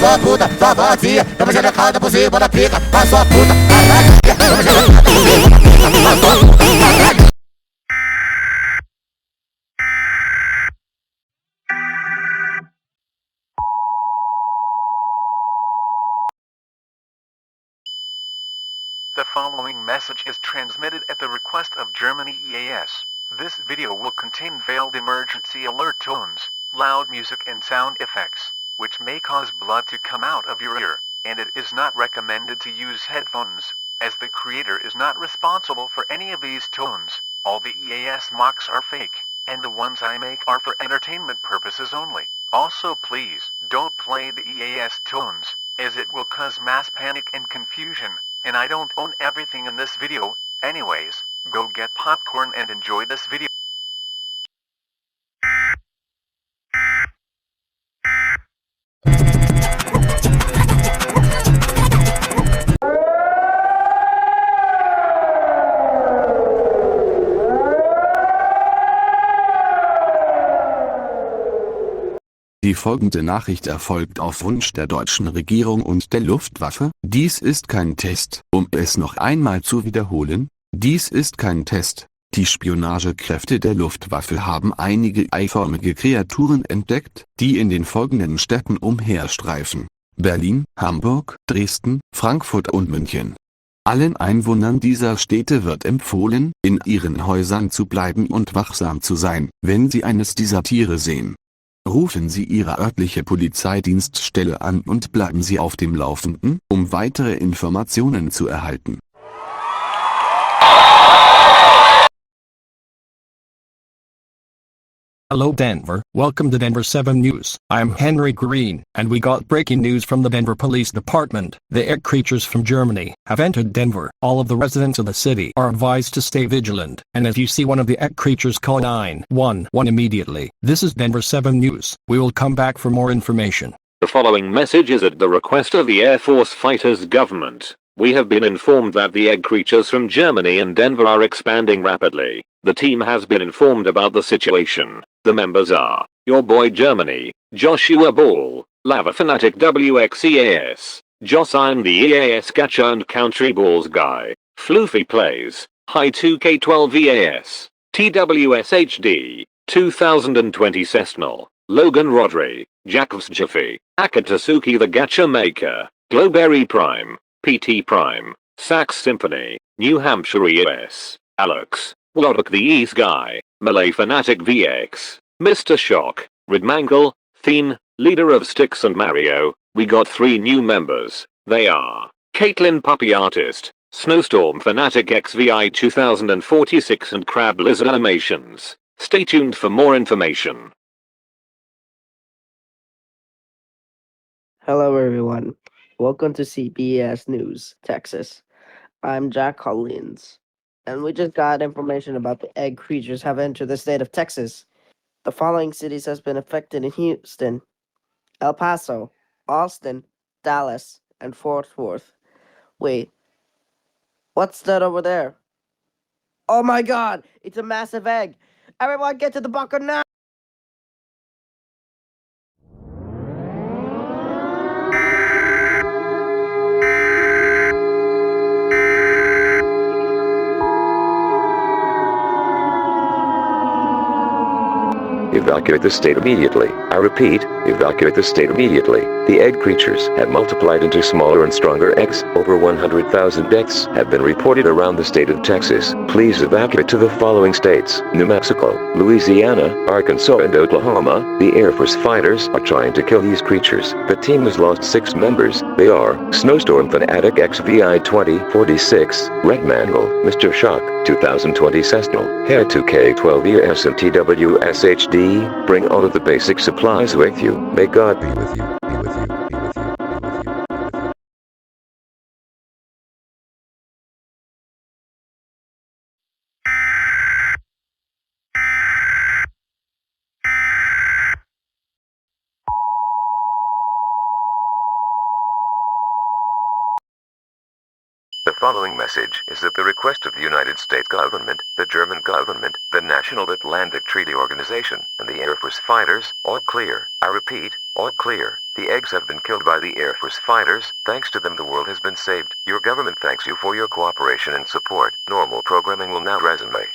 sua puta, sua vazia, tamo xerecada por cima da pica, vai sua puta, caralho, tamo xerecada por cima da pica, vai sua puta, caralho. The following message is transmitted at the request of Germany EAS. This video will contain veiled emergency alert tones, loud music and sound effects, which may cause blood to come out of your ear, and it is not recommended to use headphones, as the creator is not responsible for any of these tones. All the EAS mocks are fake, and the ones I make are for entertainment purposes only. Also please, don't play the EAS tones, as it will cause mass panic and confusion. And I don't own everything in this video. Anyways, go get popcorn and enjoy this video. Die folgende Nachricht erfolgt auf Wunsch der deutschen Regierung und der Luftwaffe. Dies ist kein Test. Um es noch einmal zu wiederholen, dies ist kein Test. Die Spionagekräfte der Luftwaffe haben einige eiförmige Kreaturen entdeckt, die in den folgenden Städten umherstreifen: Berlin, Hamburg, Dresden, Frankfurt und München. Allen Einwohnern dieser Städte wird empfohlen, in ihren Häusern zu bleiben und wachsam zu sein, wenn sie eines dieser Tiere sehen. Rufen Sie Ihre örtliche Polizeidienststelle an und bleiben Sie auf dem Laufenden, um weitere Informationen zu erhalten. Hello Denver, welcome to Denver 7 News. I'm Henry Green, and we got breaking news from the Denver Police Department. The egg creatures from Germany have entered Denver. All of the residents of the city are advised to stay vigilant, and if you see one of the egg creatures, call 911 immediately. This is Denver 7 News. We will come back for more information. The following message is at the request of the Air Force Fighters Government. We have been informed that the egg creatures from Germany and Denver are expanding rapidly. The team has been informed about the situation. The members are your boy Germany, Joshua Ball, Lava Fanatic WXEAS, Joss I'm the EAS Gacha and Country Balls guy, Floofy Plays, High 2K12 EAS, TWSHD, 2020 Cessnal, Logan Rodri, Jacobs Jaffe, Akatasuki the Gacha Maker, Glowberry Prime, PT Prime, Sax Symphony, New Hampshire EAS, Alex, Warwick the East Guy, Malay Fanatic VX, Mr. Shock, Ridmangle, Thien, leader of Styx and Mario. We got 3 new members. They are Caitlin Puppy Artist, Snowstorm Fanatic XVI 2046 and Crab Lizard Animations. Stay tuned for more information. Hello everyone, welcome to CBS News, Texas. I'm Jack Collins, and we just got information about the egg creatures have entered the state of Texas. The following cities has been affected in Houston, El Paso, Austin, Dallas, and Fort Worth. Wait, what's that over there? Oh my god, it's a massive egg! Everyone get to the bunker now! Evacuate the state immediately. I repeat, evacuate the state immediately. The egg creatures have multiplied into smaller and stronger eggs. Over 100,000 deaths have been reported around the state of Texas. Please evacuate to the following states: New Mexico, Louisiana, Arkansas, and Oklahoma. The Air Force fighters are trying to kill these creatures. The team has lost 6 members. They are Snowstorm Fanatic XVI 2046, Red Mangle, Mr. Shock, 2020 Cessnal, Hair 2K12 EAS and TWSHD. Bring all of the basic supplies with you. May God be with you. Be with you. Be with you. Be with you. Be with you. The following message is at the request of the United States government, the German government, the National Atlantic Treaty Organization, and the Air Force fighters. All clear. I repeat, all clear. The eggs have been killed by the Air Force fighters. Thanks to them, the world has been saved. Your government thanks you for your cooperation and support. Normal programming will now resume.